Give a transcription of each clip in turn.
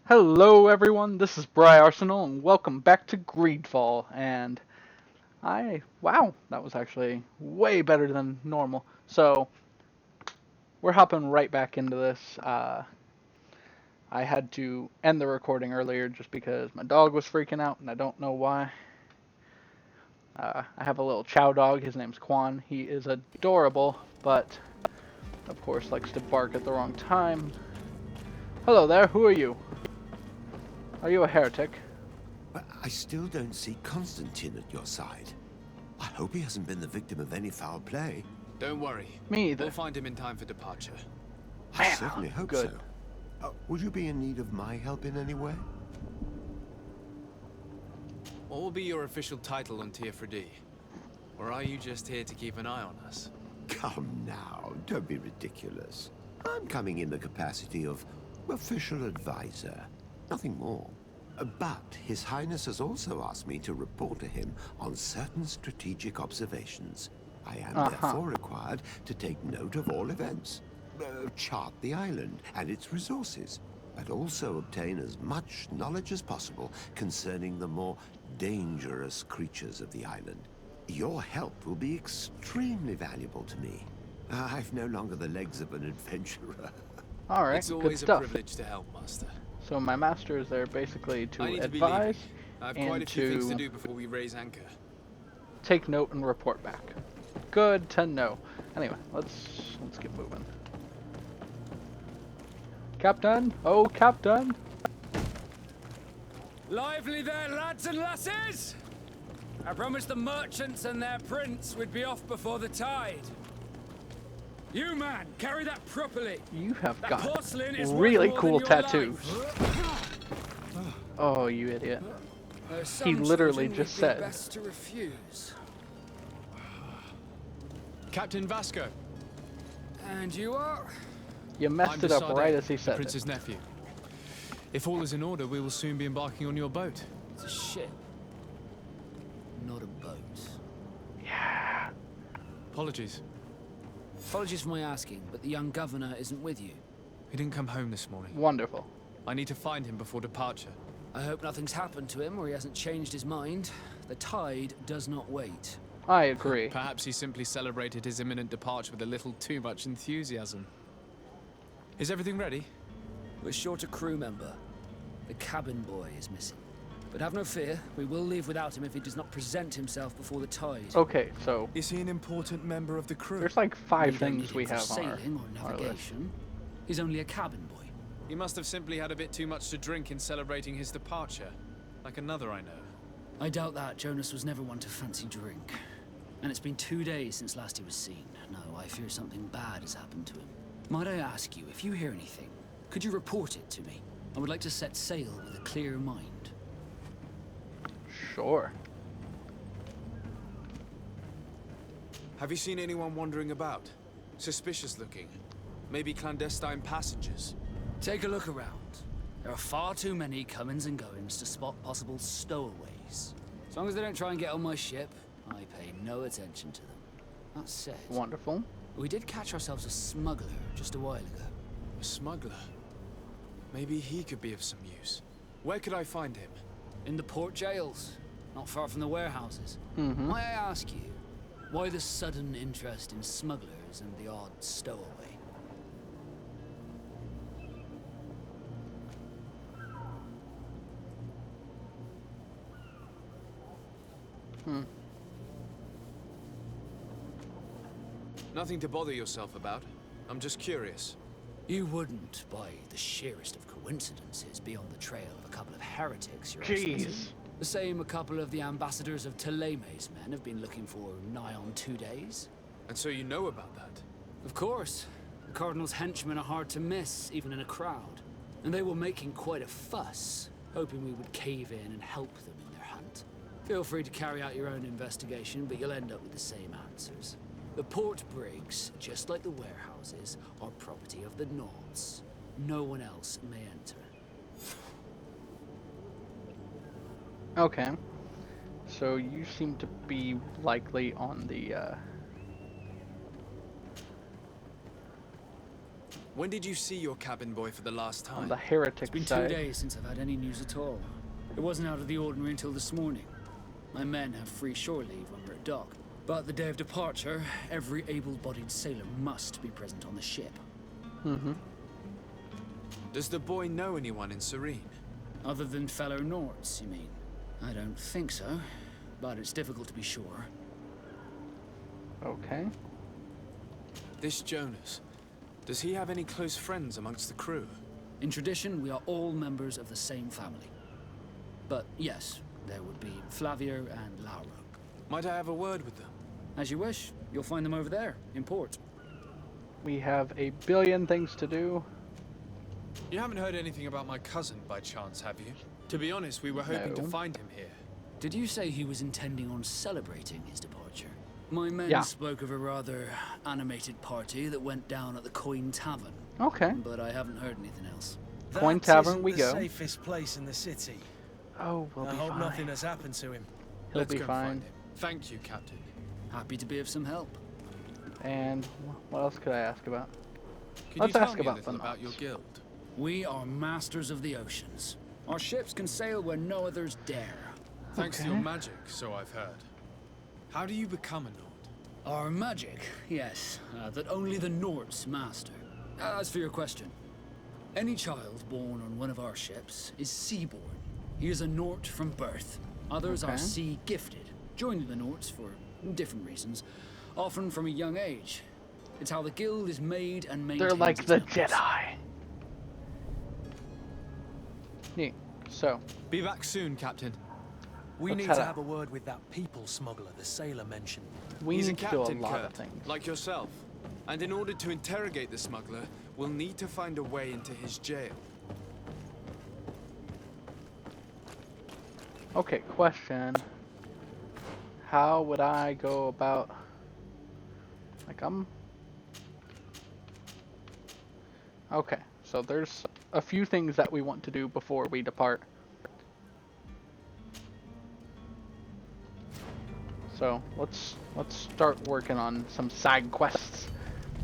Hello everyone, this is Briarsenal and welcome back to Greedfall. And wow, that was actually way better than normal. So, we're hopping right back into this. I had to end the recording earlier just because my dog was freaking out and I don't know why. I have a little chow dog, his name's Quan. He is adorable, but of course likes to bark at the wrong time. Hello there, who are you? Are you a heretic? I still don't see Constantine at your side. I hope he hasn't been the victim of any foul play. Don't worry. Me either. We'll find him in time for departure. I certainly hope good. so. Would you be in need of my help in any way? What will be your official title on Tier 4D? Or are you just here to keep an eye on us? Come now, don't be ridiculous. I'm coming in the capacity of official advisor, nothing more. But His Highness has also asked me to report to him on certain strategic observations. I am therefore required to take note of all events, chart the island and its resources, but also obtain as much knowledge as possible concerning the more dangerous creatures of the island. Your help will be extremely valuable to me. I've no longer the legs of an adventurer. Alright, It's good always a stuff. privilege to help, Master. So my master is there basically to I need to be advise leaving. I have and quite a few things to to do before we raise anchor. take note and report back. Good to know. Anyway, let's get moving. Captain! Oh, Captain! Lively there, lads and lasses! I promised the merchants and their prince we'd be off before the tide. You, man, carry that properly. You have That got porcelain is really worth more cool than your tattoos. life. Oh, you idiot. There's He some literally children just would be said. best to refuse. Captain Vasco. And you are? You messed it up right as he the said Prince's it. nephew. If all is in order, we will soon be embarking on your boat. It's a ship, not a boat. Yeah. Apologies. Apologies for my asking, but the young governor isn't with you. He didn't come home this morning. Wonderful. I need to find him before departure. I hope nothing's happened to him or he hasn't changed his mind. The tide does not wait. I agree. Perhaps he simply celebrated his imminent departure with a little too much enthusiasm. Is everything ready? We're short a crew member. The cabin boy is missing. But have no fear, we will leave without him if he does not present himself before the tide. Okay, so Is he an important member of the crew? there's like 5 We don't things need we him for have on sailing or our list. navigation. He's only a cabin boy. He must have simply had a bit too much to drink in celebrating his departure. Like another I know. I doubt that. Jonas was never one to fancy drink. And it's been 2 days since last he was seen. No, I fear something bad has happened to him. Might I ask you, if you hear anything, could you report it to me? I would like to set sail with a clear mind. Sure. Have you seen anyone wandering about? Suspicious looking? Maybe clandestine passengers? Take a look around. There are far too many comings and goings to spot possible stowaways. As long as they don't try and get on my ship, I pay no attention to them. That said, Wonderful. we did catch ourselves a smuggler just a while ago. A smuggler? Maybe he could be of some use. Where could I find him? In the port jails, not far from the warehouses. Mm-hmm. May I ask you, why the sudden interest in smugglers and the odd stowaway? Nothing to bother yourself about. I'm just curious. You wouldn't, by the sheerest of coincidences, be on the trail of a couple of heretics, Your Jeez. Excellency. The same a couple of the ambassadors of Ptolemy's men have been looking for nigh on 2 days. And so you know about that? Of course. The Cardinal's henchmen are hard to miss, even in a crowd. And they were making quite a fuss, hoping we would cave in and help them in their hunt. Feel free to carry out your own investigation, but you'll end up with the same answers. The port brigs, just like the warehouses, are property of the Nauts. No one else may enter. Okay. So you seem to be likely on the When did you see your cabin boy for the last on time? the heretic It's been 2 side. days since I've had any news at all. It wasn't out of the ordinary until this morning. My men have free shore leave when we're at dock. But the day of departure, every able-bodied sailor must be present on the ship. Mm-hmm. Does the boy know anyone in Serene? Other than fellow Nords, you mean? I don't think so, but it's difficult to be sure. Okay. This Jonas, does he have any close friends amongst the crew? In tradition, we are all members of the same family. But yes, there would be Flavio and Laura. Might I have a word with them? As you wish, you'll find them over there, in port. We have a billion things to do. You haven't heard anything about my cousin by chance, have you? To be honest, we were hoping to No. find him here. Did you say he was intending on celebrating his departure? My men Yeah. spoke of a rather animated party that went down at the Coin Tavern, Okay. but I haven't heard anything else. Coin That Tavern isn't we the go. safest place in the city. Oh, we'll I be hope fine. nothing has happened to him. He'll Let's be go and fine. find him. Thank you, Captain. Happy to be of some help. And what else could I ask about? Could Let's you tell ask me about a little the about your knots. guild? We are masters of the oceans. Our ships can sail where no others dare. Thanks to Okay. your magic, so I've heard. How do you become a Nord? Our magic, yes, that only the Nords master. As for your question, any child born on one of our ships is seaborn. He is a Nord from birth. Others Okay. are sea gifted, joining the Nords for different reasons, often from a young age. It's how the guild is made and maintained. They're like its the members. Jedi. Neat. So, Be back soon, Captain. We Let's need head to out. have a word with that people smuggler the sailor mentioned. we He's need a to do a captain, lot Kurt, of things. like yourself. And in order to interrogate the smuggler, we'll need to find a way into his jail. Okay, question. How would I go about... Like, Okay, so there's a few things that we want to do before we depart. So, let's start working on some side quests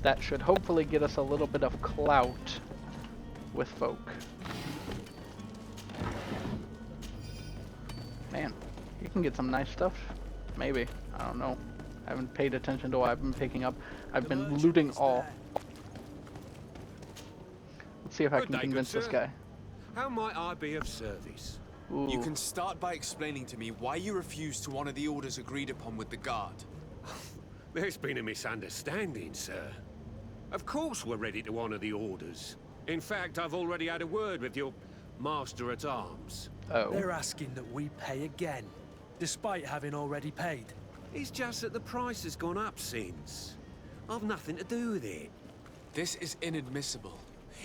that should hopefully get us a little bit of clout with folk. Man, you can get some nice stuff. Maybe. I don't know. I haven't paid attention to what I've been picking up. I've been looting all. Let's see if I Good can day, good convince this sir. guy. How might I be of service? Ooh. You can start by explaining to me why you refuse to honor the orders agreed upon with the guard. There's been a misunderstanding, sir. Of course we're ready to honor the orders. In fact, I've already had a word with your master-at-arms. Oh. They're asking that we pay again, despite having already paid. It's just that the price has gone up since. I've nothing to do with it. This is inadmissible.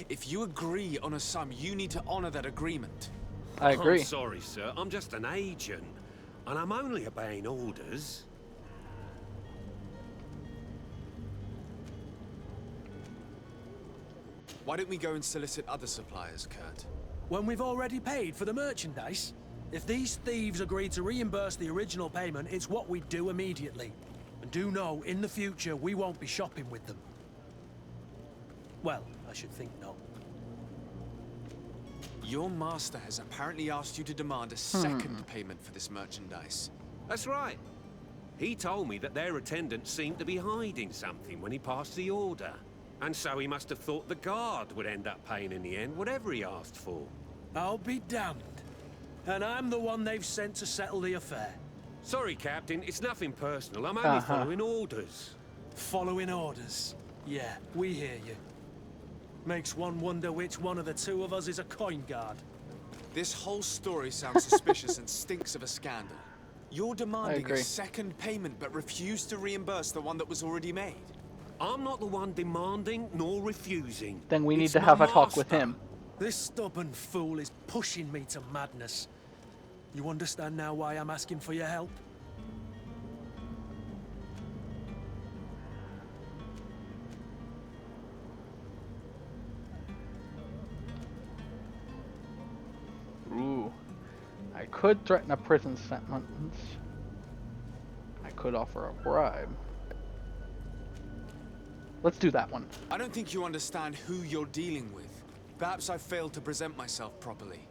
If you agree on a sum, you need to honor that agreement. I agree. I'm sorry, sir. I'm just an agent. And I'm only obeying orders. Why don't we go and solicit other suppliers, Kurt? When we've already paid for the merchandise? If these thieves agree to reimburse the original payment, it's what we do immediately. And do know, in the future, we won't be shopping with them. Well, I should think no. Your master has apparently asked you to demand a second payment for this merchandise. That's right. He told me that their attendant seemed to be hiding something when he passed the order. And so he must have thought the guard would end up paying in the end, whatever he asked for. I'll be damned. And I'm the one they've sent to settle the affair. Sorry, Captain, it's nothing personal. I'm only following orders. Following orders. Yeah, we hear you. Makes one wonder which one of the two of us is a coin guard. This whole story sounds suspicious and stinks of a scandal. You're demanding a agree. second payment but refuse to reimburse the one that was already made. I'm not the one demanding nor refusing. Then we need It's to my have a talk with master. him. This stubborn fool is pushing me to madness. You understand now why I'm asking for your help? Ooh. I could threaten a prison sentence. I could offer a bribe. let's do that one. I don't think you understand who you're dealing with. Perhaps I failed to present myself properly.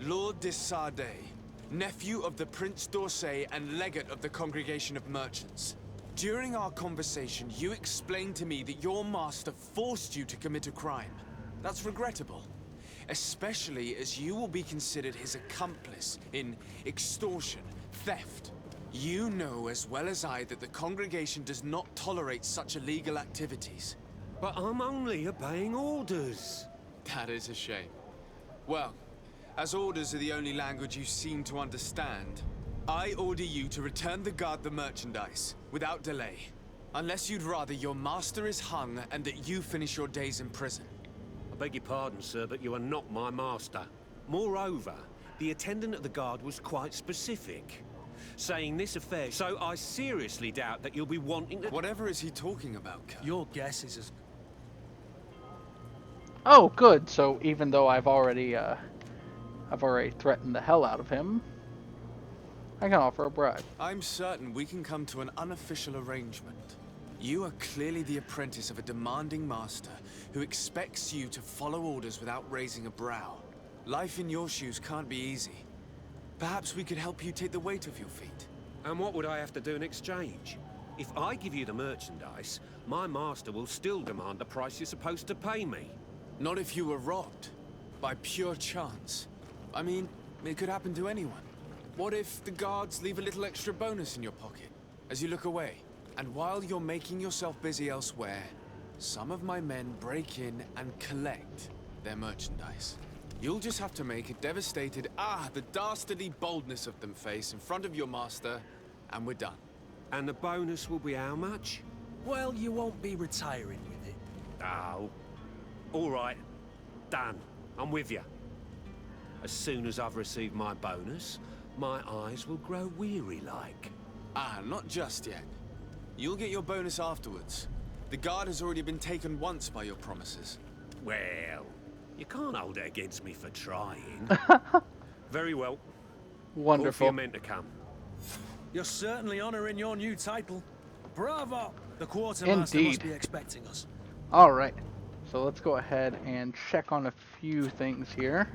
Lord de Sardet, nephew of the Prince d'Orsay and legate of the Congregation of Merchants. During our conversation, you explained to me that your master forced you to commit a crime. That's regrettable, especially as you will be considered his accomplice in extortion, theft. You know as well as I that the congregation does not tolerate such illegal activities. But I'm only obeying orders. That is a shame. Well, as orders are the only language you seem to understand, I order you to return the guard the merchandise, without delay. Unless you'd rather your master is hung and that you finish your days in prison. I beg your pardon, sir, but you are not my master. Moreover, the attendant of the guard was quite specific, saying this affair, so I seriously doubt that you'll be wanting to— Whatever is he talking about, Colonel? Your guess is as... Oh, good. So even though I've already threatened the hell out of him, I can offer a bribe. I'm certain we can come to an unofficial arrangement. You are clearly the apprentice of a demanding master who expects you to follow orders without raising a brow. Life in your shoes can't be easy. Perhaps we could help you take the weight off your feet. And what would I have to do in exchange? If I give you the merchandise, my master will still demand the price you're supposed to pay me. Not if you were robbed. By pure chance. I mean, it could happen to anyone. What if the guards leave a little extra bonus in your pocket as you look away? And while you're making yourself busy elsewhere, some of my men break in and collect their merchandise. You'll just have to make a devastated, the dastardly boldness of them face in front of your master, and we're done. And the bonus will be how much? Well, you won't be retiring with it. Oh. All right. Done. I'm with you. As soon as I've received my bonus, my eyes will grow weary-like. Not just yet. You'll get your bonus afterwards. The guard has already been taken once by your promises. Well, you can't hold it against me for trying. Very well. Call for Wonderful. your men to come. You're certainly honoring your new title. Bravo! The quartermaster must Indeed. be expecting us. All right. So let's go ahead and check on a few things here.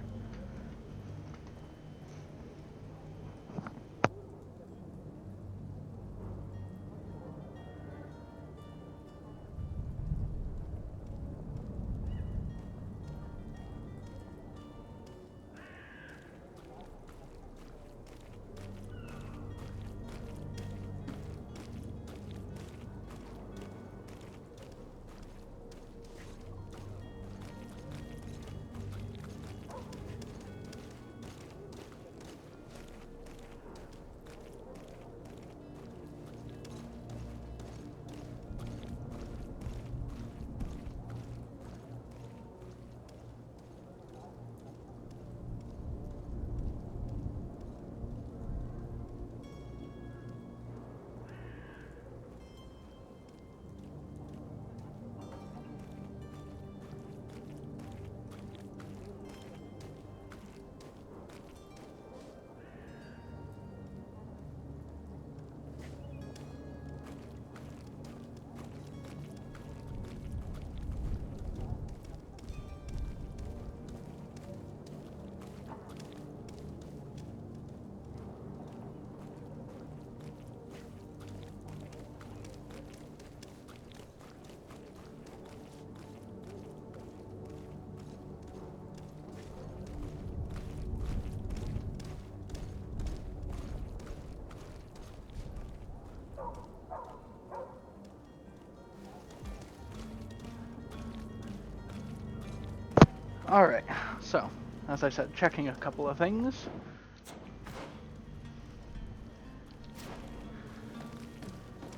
Alright, so, as I said, checking a couple of things.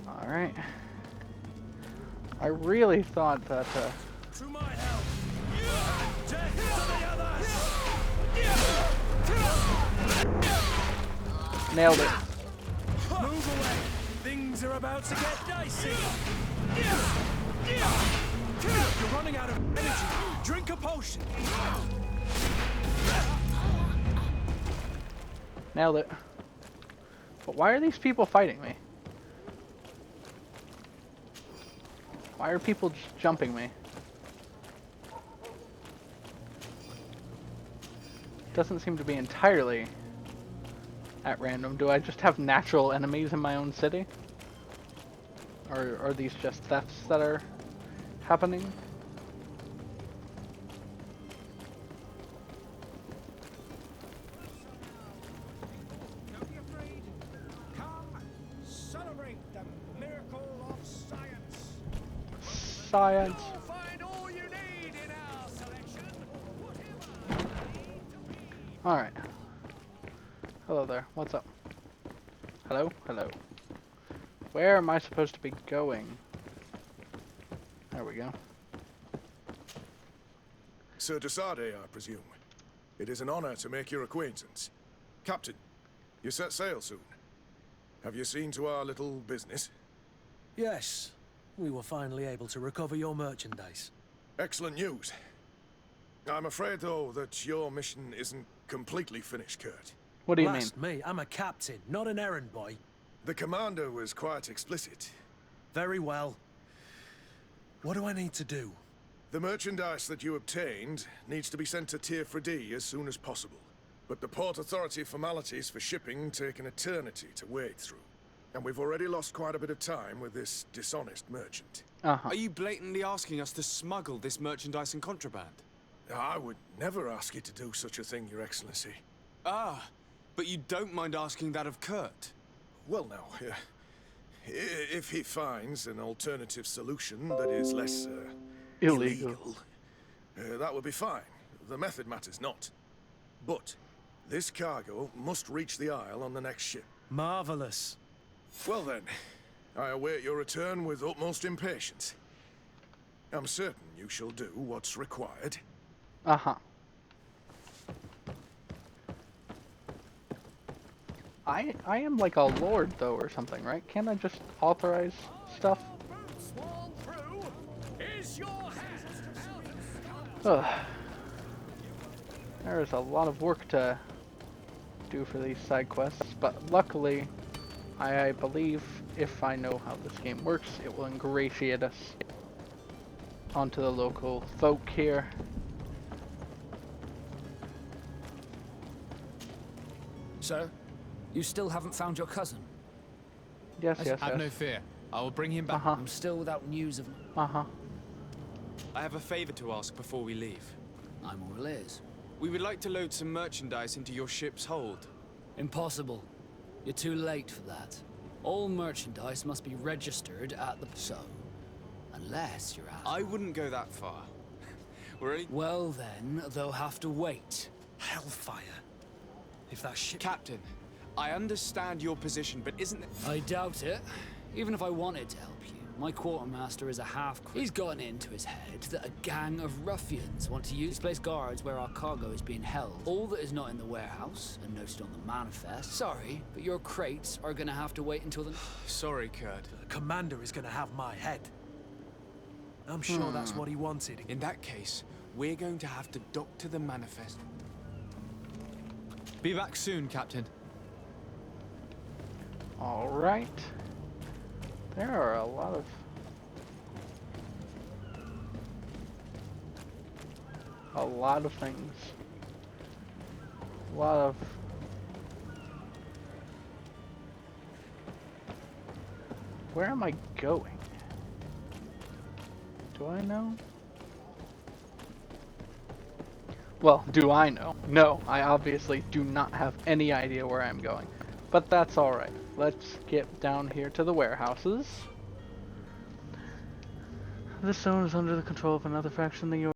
Alright. I really thought that, To my help! Death to the others! nailed it. Move away! Things are about to get dicey! You're running out of energy! Drink a potion! Nailed it. But why are these people fighting me? Why are people just jumping me? Doesn't seem to be entirely at random. Do I just have natural enemies in my own city? Or are these just thefts that are happening? Don't be afraid. Come, celebrate the miracle of science. Science. You'll find all you need in our selection. Whatever you need to be. Alright. Hello there. What's up? Hello? Hello. Where am I supposed to be going? There we go. Sir Desade, I presume. It is an honor to make your acquaintance. Captain, you set sail soon. Have you seen to our little business? Yes, we were finally able to recover your merchandise. Excellent news. I'm afraid, though, that your mission isn't completely finished, Kurt. What do you mean? Blast me, I'm a captain, not an errand boy. The commander was quite explicit. Very well. What do I need to do? The merchandise that you obtained needs to be sent to Tier 4D as soon as possible. But the Port Authority formalities for shipping take an eternity to wade through. And we've already lost quite a bit of time with this dishonest merchant. Uh-huh. Are you blatantly asking us to smuggle this merchandise and contraband? I would never ask you to do such a thing, Your Excellency. Ah, but you don't mind asking that of Kurt? Well, now, if he finds an alternative solution that is less Illegal. that would be fine. The method matters not. But this cargo must reach the Isle on the next ship. Marvelous. Well then, I await your return with utmost impatience. I'm certain you shall do what's required. Uh-huh. I am like a lord, though, or something, right? Can't I just authorize stuff? Swan through is your hand. Ugh. There is a lot of work to do for these side quests, but luckily, I believe if I know how this game works, it will ingratiate us onto the local folk here. So, you still haven't found your cousin? Yes, yes, Have no yes. fear. I will bring him back. Uh-huh, I'm still without news of... uh-huh. I have a favor to ask before we leave. I'm all ears. We would like to load some merchandise into your ship's hold. Impossible. You're too late for that. All merchandise must be registered at the... So, unless you're out... I wouldn't go that far. We're only... Well then, they'll have to wait. Hellfire. If that ship... Captain, I understand your position, but isn't it... I doubt it. Even if I wanted to help you, my quartermaster is a half... He's gotten it into his head that a gang of ruffians want to use place guards where our cargo is being held. All that is not in the warehouse, and noted on the manifest... Sorry, but your crates are gonna have to wait until the... Sorry, Kurt. The commander is gonna have my head. I'm sure that's what he wanted. In that case, we're going to have to doctor the manifest. Be back soon, Captain. Alright. There are a lot of things. A lot of... Where am I going? Do I know? Well, do I know? No, I obviously do not have any idea where I'm going. But that's alright. Let's get down here to the warehouses. This zone is under the control of another faction than yours.